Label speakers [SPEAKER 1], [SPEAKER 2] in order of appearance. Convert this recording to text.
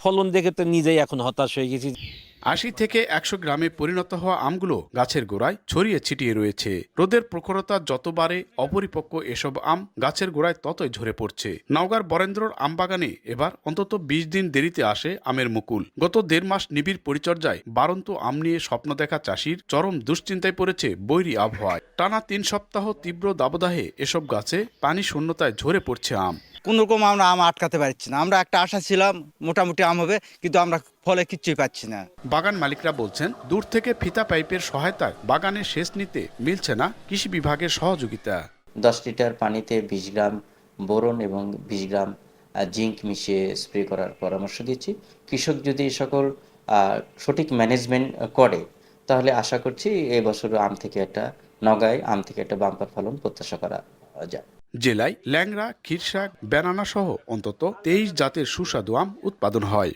[SPEAKER 1] ফলন দেখে তো নিজেই এখন হতাশ হয়ে গেছি।
[SPEAKER 2] ৮০ থেকে ১০০ গ্রামে পরিণত হওয়া আমগুলো গাছের গোড়ায় ছড়িয়ে ছিটিয়ে রয়েছে। রোদের প্রখরতা যত বাড়ে, অপরিপক্ক এসব আম গাছের গোড়ায় ততই ঝরে পড়ছে। নওগাঁর বরেন্দ্রর আমবাগানে এবার অন্তত ২০ দিন দেরিতে আসে আমের মুকুল। গত ১.৫ মাস নিবিড় পরিচর্যায় বাড়ন্ত আম নিয়ে স্বপ্ন দেখা চাষির চরম দুশ্চিন্তায় পড়েছে বৈরী আবহাওয়ায়। টানা ৩ সপ্তাহ তীব্র দাবদাহে এসব গাছে পানি শূন্যতায় ঝরে পড়ছে আম।
[SPEAKER 3] কোনোরকম আমরা আম আটকাতে পারছি না। আমরা একটা আশা ছিলাম মোটামুটি আম হবে, কিন্তু আমরা ফলে কিচ্ছুই পাচ্ছি না।
[SPEAKER 2] বাগান মালিকরা বলছেন, দূর থেকে ফিতা পাইপের সহায়তায় বাগানে সেচ নিতে মিলছে না কৃষি বিভাগের সহযোগিতা।
[SPEAKER 4] 10 লিটার পানিতে 20 গ্রাম বোরন এবং 20 গ্রাম জিঙ্ক মিশিয়ে স্প্রে করার পরামর্শ দিচ্ছি। কৃষক যদি এই সকল সঠিক ম্যানেজমেন্ট করে, তাহলে আশা করছি এবছর নওগাঁয় আম থেকে একটা বাম্পার ফলন প্রত্যাশা করা যায়।
[SPEAKER 2] জেলায় ল্যাংড়া, ক্ষীরসাগ, ব্যানানা সহ অন্তত 23 জাতের সুস্বাদু আম উৎপাদন হয়।